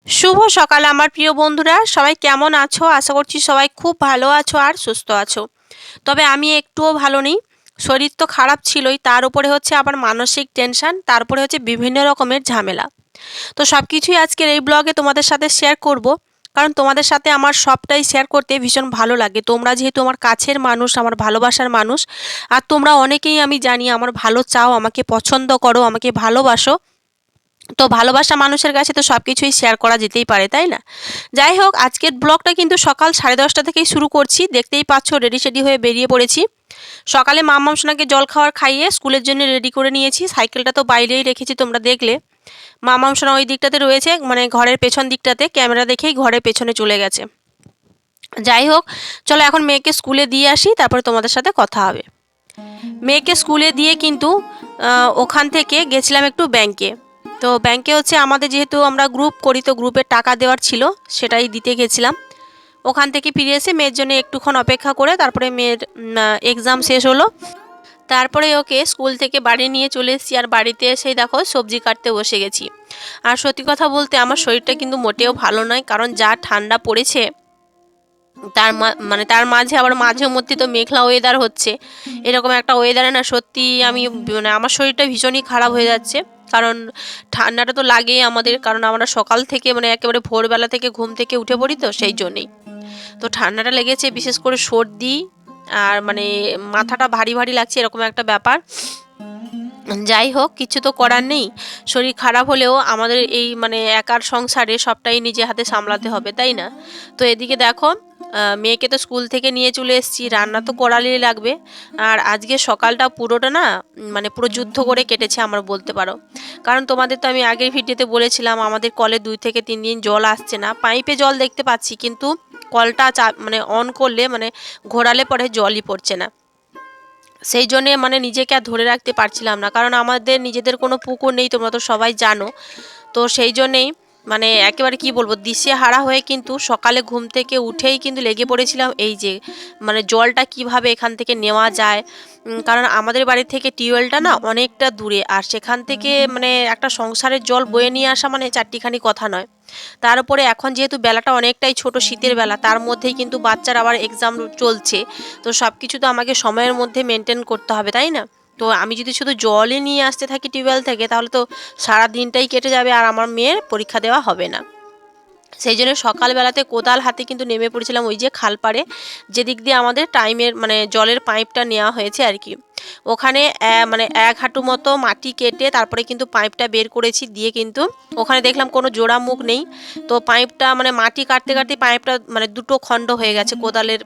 শুভ সকাল আমার প্রিয় বন্ধুরা, সবাই কেমন আছো? আশা করছি সবাই খুব ভালো আছো আর সুস্থ আছো। তবে আমি একটুও ভালো নেই। শরীর তো খারাপ ছিলই, তার উপরে হচ্ছে আবার মানসিক টেনশন, তারপরে হচ্ছে বিভিন্ন রকমের ঝামেলা। তো সব কিছুই আজকের এই ব্লগে তোমাদের সাথে শেয়ার করব। কারণ তোমাদের সাথে আমার সবটাই শেয়ার করতে ভীষণ ভালো লাগে। তোমরা যেহেতু আমার কাছের মানুষ, আমার ভালোবাসার মানুষ, আর তোমরা অনেকেই আমি জানি আমার ভালো চাও, আমাকে পছন্দ করো, আমাকে ভালোবাসো। তো ভালোবাসা মানুষের কাছে তো সব কিছুই শেয়ার করা যেতেই পারে, তাই না? যাই হোক, আজকের ব্লগটা কিন্তু সকাল 10:30 থেকেই শুরু করছি। দেখতেই পাচ্ছ রেডি সেডি হয়ে বেরিয়ে পড়েছি। সকালে মাম্মাম সোনাকে জল খাওয়ার খাইয়ে স্কুলের জন্য রেডি করে নিয়েছি। সাইকেলটা তো বাইরেই রেখেছি, তোমরা দেখলে। মাম্মাম সোনা ওই দিকটাতে রয়েছে, মানে ঘরের পেছন দিকটাতে, ক্যামেরা দেখেই ঘরের পেছনে চলে গেছে। যাই হোক, চলো এখন মেয়েকে স্কুলে দিয়ে আসি, তারপরে তোমাদের সাথে কথা হবে। মেয়েকে স্কুলে দিয়ে কিন্তু ওখান থেকে গেছিলাম একটু ব্যাংকে। তো ব্যাংকে হচ্ছে আমাদের যেহেতু আমরা গ্রুপ করি, তো গ্রুপের টাকা দেওয়ার ছিল, সেটাই দিতে গেছিলাম। ওখান থেকে ফিরে এসে মেয়ের জন্য একটুক্ষণ অপেক্ষা করে তারপরে মেয়ের এক্সাম শেষ হলো। তারপরে ওকে স্কুল থেকে বাড়ি নিয়ে চলে এসেছি, আর বাড়িতে এসেই দেখো সবজি কাটতে বসে গেছি। আর সত্যি কথা বলতে আমার শরীরটা কিন্তু মোটেও ভালো নয়, কারণ যা ঠান্ডা পড়েছে, তার মাঝে আবার মাঝে মধ্যে তো মেঘলা ওয়েদার হচ্ছে। এরকম একটা ওয়েদারে না সত্যি আমি মানে আমার শরীরটা ভীষণই খারাপ হয়ে যাচ্ছে। কারণ ঠান্ডাটা তো লাগেই আমাদের, কারণ আমরা সকাল থেকে মানে একেবারে ভোরবেলা থেকে ঘুম থেকে উঠে পড়ি, তো সেই জন্যেই তো ঠান্ডাটা লেগেছে, বিশেষ করে সর্দি আর মানে মাথাটা ভারী ভারী লাগছে, এরকম একটা ব্যাপার। যাই হোক, কিছু তো করার নেই। শরীর খারাপ হলেও আমাদের এই মানে একার সংসারে সবটাই নিজে হাতে সামলাতে হবে, তাই না? তো এদিকে দেখো, মেয়েকে তো স্কুল থেকে নিয়ে চলে এসেছি, রান্না তো করালেই লাগবে। আর আজকে সকালটা পুরোটা না মানে পুরো যুদ্ধ করে কেটেছে আমার, বলতে পারো। কারণ তোমাদের তো আমি আগের ভিডিওতে বলেছিলাম আমাদের কলে 2 থেকে 3 দিন জল আসছে না। পাইপে জল দেখতে পাচ্ছি, কিন্তু কলটা মানে অন করলে মানে ঘোরালে পরে জলই পড়ছে না। সেই জন্যে মানে নিজেকে আর ধরে রাখতে পারছিলাম না, কারণ আমাদের নিজেদের কোনো পুকুর নেই, তোমরা তো সবাই জানো। তো সেই জন্যেই মানে একেবারে কি বলবো, দিশেহারা হয়ে কিন্তু সকালে ঘুম থেকে উঠেই কিন্তু লেগে পড়েছিলাম এই যে মানে জলটা কিভাবে এখান থেকে নেওয়া যায়। কারণ আমাদের বাড়ি থেকে টিউবওয়েলটা না অনেকটা দূরে, আর সেখান থেকে মানে একটা সংসারের জল বয়ে নিয়ে আসা মানে চারটিখানি কথা নয়। তার উপরে এখন যেহেতু বেলাটা অনেকটাই ছোট, শীতের বেলা, তার মধ্যেই কিন্তু বাচ্চার আবার এক্সাম চলছে। তো সব কিছু তো আমাকে সময়ের মধ্যে মেনটেন করতে হবে, তাই না? তো আমি যদি শুধু জলই নিয়ে আসতে থাকি টিউবওয়েল থেকে, তাহলে তো সারা দিনটাই কেটে যাবে আর আমার মেয়ের পরীক্ষা দেওয়া হবে না। সেই জন্য সকালবেলাতে কোদাল হাতে কিন্তু নেমে পড়েছিলাম ওই যে খাল পাড়ে, যেদিক দিয়ে আমাদের টাইমের মানে জলের পাইপটা নেওয়া হয়েছে আর কি। ওখানে মানে 1 হাঁটু মতো মাটি কেটে তারপরে কিন্তু পাইপটা বের করেছি, দিয়ে কিন্তু ওখানে দেখলাম কোনো জোড়া মুখ নেই। তো পাইপটা মানে মাটি কাটতে কাটতে পাইপটা মানে দুটো খণ্ড হয়ে গেছে কোদালের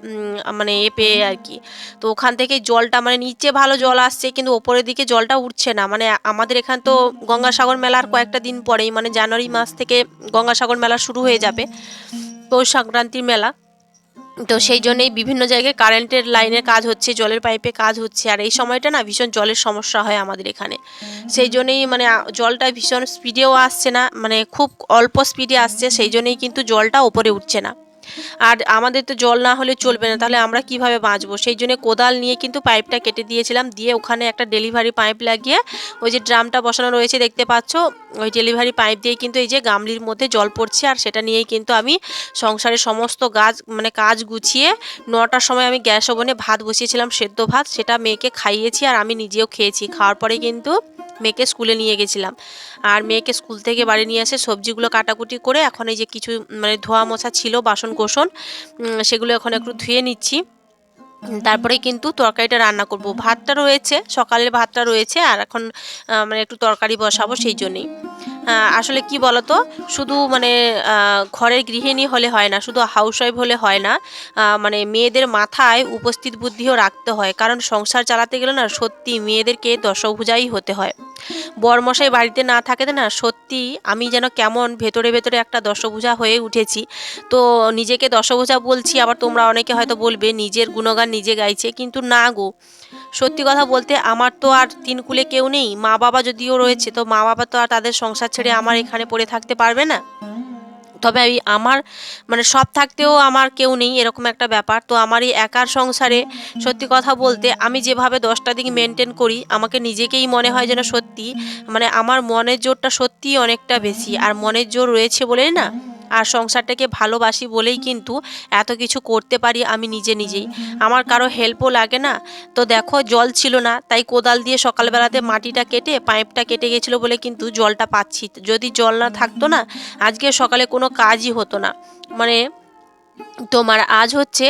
মানে পেয়ে আর কি। তো ওখান থেকে জলটা মানে নিচে ভালো জল আসছে, কিন্তু ওপরের দিকে জলটা উঠছে না। মানে আমাদের এখান তো গঙ্গাসাগর মেলার কয়েকটা দিন পরেই মানে জানুয়ারি মাস থেকে গঙ্গাসাগর মেলা শুরু হয়ে যাবে, পৌষ সংক্রান্তির মেলা। তো সেই জন্যেই বিভিন্ন জায়গায় কারেন্টের লাইনের কাজ হচ্ছে, জলের পাইপে কাজ হচ্ছে, আর এই সময়টা না ভীষণ জলের সমস্যা হয় আমাদের এখানে। সেই জন্যেই মানে জলটা ভীষণ স্পিডেও আসছে না, মানে খুব অল্প স্পিডে আসছে, সেই জন্যেই কিন্তু জলটা ওপরে উঠছে না। আর আমাদের তো জল না হলে চলবে না, তাহলে আমরা কিভাবে বাঁচবো? সেই জন্য কোদাল নিয়ে কিন্তু পাইপটা কেটে দিয়েছিলাম, দিয়ে ওখানে একটা ডেলিভারি পাইপ লাগিয়ে ওই যে ড্রামটা বসানো রয়েছে দেখতে পাচ্ছ, ওই ডেলিভারি পাইপ দিয়েই কিন্তু এই যে গামলির মধ্যে জল পড়ছে, আর সেটা নিয়েই কিন্তু আমি সংসারের সমস্ত কাজ গুছিয়ে 9টার সময় আমি গ্যাস ওভেনে ভাত বসিয়েছিলাম, সেদ্ধ ভাত, সেটা মেয়েকে খাইয়েছি আর আমি নিজেও খেয়েছি। খাওয়ার পরে কিন্তু মেয়েকে স্কুলে নিয়ে গেছিলাম। আর মেয়েকে স্কুল থেকে বাড়ি নিয়ে এসে সবজিগুলো কাটাকুটি করে এখন এই যে কিছু মানে ধোয়া মোছা ছিল বাসন কোসন, সেগুলো এখন একটু ধুয়ে নিচ্ছি। তারপরে কিন্তু তরকারিটা রান্না করব। ভাতটা রয়েছে, সকালের ভাতটা রয়েছে, আর এখন মানে একটু তরকারি বসাবো সেই জন্যেই। আসলে কি বলতো, শুধু মানে ঘরের গৃহিণী হলে হয় না, শুধু হাউসওয়াইফ হলে হয় না, মানে মেয়েদের মাথায় উপস্থিত বুদ্ধিও রাখতে হয়। কারণ সংসার চালাতে গেলে না সত্যি মেয়েদেরকে দশভুজাই হতে হয়। বরমশাই বাড়িতে না থাকাতে না সত্যি আমি যেন কেমন ভেতরে ভেতরে একটা দশভুজা হয়ে উঠেছি। তো নিজেকে দশভুজা বলছি, আবার তোমরা অনেকে হয়তো বলবে নিজের গুণগান নিজে গাইছে, কিন্তু না গো, সত্যি কথা বলতে আমার তো আর তিন কুলে কেউ নেই। মা বাবা যদিও রয়েছে, তো মা বাবা তো আর তাদের সংসার ছেড়ে আমার এখানে পড়ে থাকতে পারবে না। তবে আমার মানে সব থাকতেও আমার কেউ নেই, এরকম একটা ব্যাপার। তো আমার এই একার সংসারে সত্যি কথা বলতে আমি যেভাবে 10টা দিক মেনটেন করি, আমাকে নিজেকেই মনে হয় যেন সত্যি মানে আমার মনের জোরটা সত্যিই অনেকটা বেশি, আর মনের জোর রয়েছে বলেই না আর সংসারটাকে ভালোবাসি বলেই কিন্তু এত কিছু করতে পারি আমি নিজেই। আমার কারো হেল্পও লাগে না। তো দেখো জল ছিল না, তাই কোদাল দিয়ে সকালবেলাতে মাটিটা কেটে পাইপটা কেটে গেছিলো বলে কিন্তু জলটা পাচ্ছি। যদি জল না থাকতো না, আজকে সকালে কোনো কাজই হতো না। মানে তোমার আজ হচ্ছে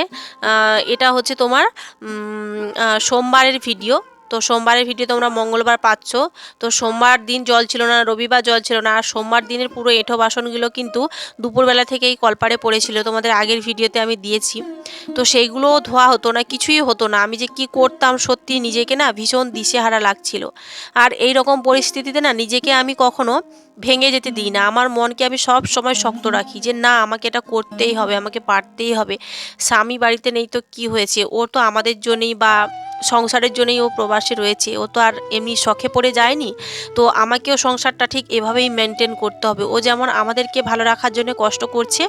এটা হচ্ছে তোমার সোমবারের ভিডিও। তো সোমবারের ভিডিও তোমরা মঙ্গলবার পাচ্ছ। তো সোমবার দিন জল ছিল না, রবিবার জল ছিল না, আর সোমবার দিনের পুরো এঁঠো বাসনগুলো কিন্তু দুপুরবেলা থেকেই কলপারে পড়েছিল, তোমাদের আগের ভিডিওতে আমি দিয়েছি। তো সেইগুলোও ধোয়া হতো না, কিছুই হতো না। আমি যে কি করতাম সত্যি নিজেকে না ভীষণ দিশেহারা লাগছিল। আর এই রকম পরিস্থিতিতে না নিজেকে আমি কখনো ভেঙে যেতে দিই না। আমার মনকে আমি সব সময় শক্ত রাখি যে না, আমাকে এটা করতেই হবে, আমাকে পারতেই হবে। স্বামী বাড়িতে নেই তো কি হয়েছে, ও তো আমাদের জন্যই বা সংসারের জন্যই ও প্রবাসী রয়েছে, ও তো আর এমনি শখে পড়ে যায়নি। তো আমাকেও সংসারটা ঠিক এভাবেই মেনটেন করতে হবে। ও যেমন আমাদেরকে ভালো রাখার জন্য কষ্ট করছে,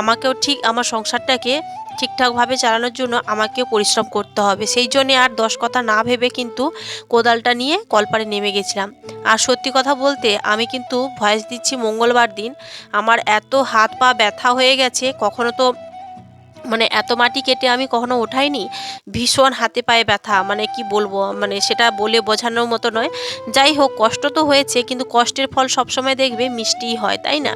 আমাকেও ঠিক আমার সংসারটাকে ঠিকঠাকভাবে চালানোর জন্য আমাকেও পরিশ্রম করতে হবে। সেই জন্যে আর 10 কথা না ভেবে কিন্তু কোদালটা নিয়ে কলপারে নেমে গেছিলাম। আর সত্যি কথা বলতে আমি কিন্তু ভয়েস দিচ্ছি মঙ্গলবার দিন, আমার এত হাত পা ব্যথা হয়ে গেছে, কখনো তো মানে এত মাটি কেটে আমি কখনো ওঠাইনি। ভীষণ হাতে পায়ে ব্যথা, মানে কি বলবো, মানে সেটা বলে বোঝানোর মতো নয়। যাই হোক, কষ্ট তো হয়েছে, কিন্তু কষ্টের ফল সবসময় দেখবে মিষ্টিই হয়, তাই না?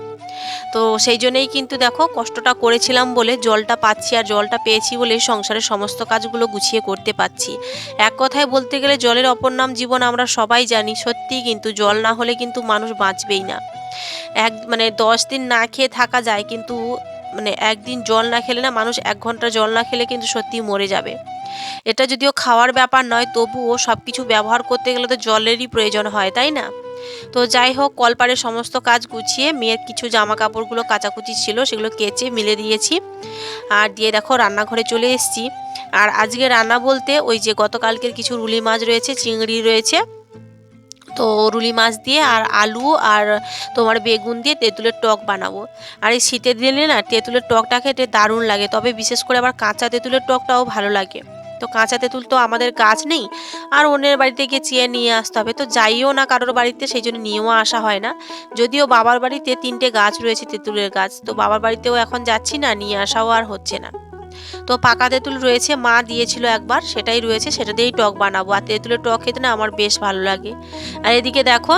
তো সেই জন্যেই কিন্তু দেখো কষ্টটা করেছিলাম বলে জলটা পাচ্ছি, আর জলটা পেয়েছি বলে সংসারের সমস্ত কাজগুলো গুছিয়ে করতে পারছি। এক কথায় বলতে গেলে জলের অপর নাম জীবন, আমরা সবাই জানি। সত্যিই কিন্তু জল না হলে কিন্তু মানুষ বাঁচবেই না। মানে 10 দিন না খেয়ে থাকা যায়, কিন্তু মানে একদিন জল না খেলে না, মানুষ 1 ঘন্টা জল না খেলে কিন্তু সত্যিই মরে যাবে। এটা যদিও খাওয়ার ব্যাপার নয়, তবুও সব কিছু ব্যবহার করতে গেলে তো জলেরই প্রয়োজন হয়, তাই না? তো যাই হোক, কলপাড়ের সমস্ত কাজ গুছিয়ে মেয়ের কিছু জামা কাপড়গুলো কাচাকুচি ছিল সেগুলো কেচে মিলে দিয়েছি। আর দিয়ে দেখো রান্নাঘরে চলে এসেছি। আর আজকে রান্না বলতে ওই যে গতকালকের কিছু রুলি মাছ রয়েছে, চিংড়ি রয়েছে। তো রুলি মাছ দিয়ে আর আলু আর তোমার বেগুন দিয়ে তেঁতুলের টক বানাবো। আর এই শীতের দিনে না তেঁতুলের টকটা খেতে দারুণ লাগে, তবে বিশেষ করে আবার কাঁচা তেঁতুলের টকটাও ভালো লাগে। তো কাঁচা তেঁতুল তো আমাদের গাছ নেই, আর অন্যের বাড়িতে গিয়ে চেয়ে নিয়ে আসতে হবে। তো যাইও না কারোর বাড়িতে, সেই জন্য নিয়েও আসা হয় না। যদিও বাবার বাড়িতে 3টে গাছ রয়েছে তেঁতুলের গাছ, তো বাবার বাড়িতেও এখন যাচ্ছি না, নিয়ে আসাও আর হচ্ছে না। তো পাকা তেঁতুল রয়েছে, মা দিয়েছিল একবার, সেটাই রয়েছে, সেটা দিয়েই টক বানাবো। আর তেঁতুলের টক খেতে না আমার বেশ ভালো লাগে। আর এদিকে দেখো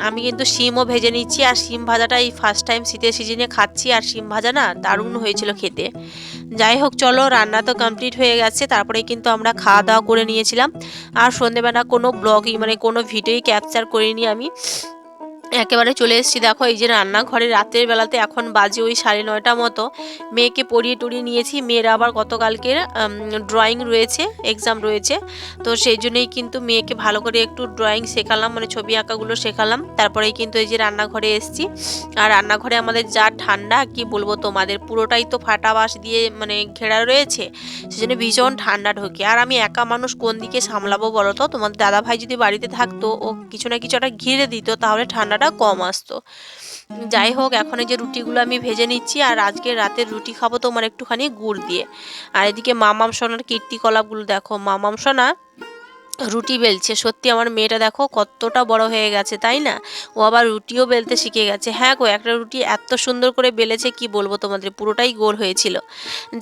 আমি কিন্তু শিমও ভেজে নিচ্ছি, আর শিম ভাজাটা এই ফার্স্ট টাইম শীতের সিজনে খাচ্ছি, আর শিম ভাজা না দারুণ হয়েছিল খেতে। যাই হোক, চলো রান্না তো কমপ্লিট হয়ে গেছে, তারপরে কিন্তু আমরা খাওয়া দাওয়া করে নিয়েছিলাম। আর সন্ধেবেলা কোনো ব্লগই মানে কোনো ভিডিওই ক্যাপচার করিনি আমি, একেবারে চলে এসেছি। দেখো এই যে রান্নাঘরে রাতের বেলাতে এখন বাজে ওই 9:30 মতো। মেয়েকে পড়িয়ে টড়িয়ে নিয়েছি, মেয়ের আবার গতকালকের ড্রয়িং রয়েছে, এক্সাম রয়েছে। তো সেই জন্যই কিন্তু মেয়েকে ভালো করে একটু ড্রয়িং শেখালাম, মানে ছবি আঁকাগুলো শেখালাম। তারপরেই কিন্তু এই যে রান্নাঘরে এসেছি। আর রান্নাঘরে আমাদের যা ঠান্ডা কি বলবো তোমাদের, পুরোটাই তো ফাটা বাঁশ দিয়ে মানে ঘেরা রয়েছে, সেই জন্য ভীষণ ঠান্ডা ঢোকে। আর আমি একা মানুষ কোন দিকে সামলাবো বলো তো? তোমাদের দাদাভাই যদি বাড়িতে থাকতো, ও কিছু না কিছু একটা ঘিরে দিত, তাহলে ঠান্ডাটা কম আসতো। যাই হোক, এখন এই যে রুটিগুলো আমি ভেজে নিচ্ছি, আর আজকে রাতের রুটি খাবো তোমার একটুখানি গুড় দিয়ে। আর এদিকে মামাম সোনার কীর্তিকলাপগুলো দেখো, মামাম সোনা রুটি বেলছে। সত্যি আমার মেয়েটা দেখো কতটা বড় হয়ে গেছে, তাই না? ও আবার রুটিও বেলতে শিখে গেছে। হ্যাঁ গো, একটা রুটি এত সুন্দর করে বেলেছে কি বলবো তোমাদের, পুরোটাই গোল হয়েছিল।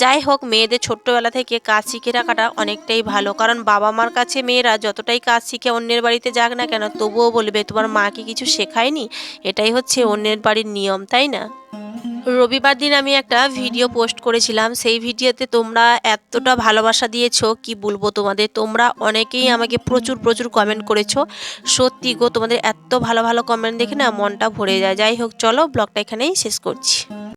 যাই হোক, মেয়েদের ছোট্টবেলা থেকে কাজ শিখে রাখাটা অনেকটাই ভালো, কারণ বাবা মার কাছে মেয়েরা যতটাই কাজ শিখে অন্যের বাড়িতে যাক না কেন, তবুও বলবে তোমার মা কি কিছু শেখায়নি। এটাই হচ্ছে অন্যের বাড়ির নিয়ম, তাই না? রবিবার দিন আমি একটা ভিডিও পোস্ট করেছিলাম, সেই ভিডিওতে তোমরা এতটা ভালোবাসা দিয়েছো কি বলবো তোমাদের, তোমরা অনেকেই আমাকে প্রচুর প্রচুর কমেন্ট করেছো। সত্যি গো, তোমাদের এত ভালো ভালো কমেন্ট দেখে না মনটা ভরে যায়। যাই হোক, চলো ব্লগটা এখানেই শেষ করছি।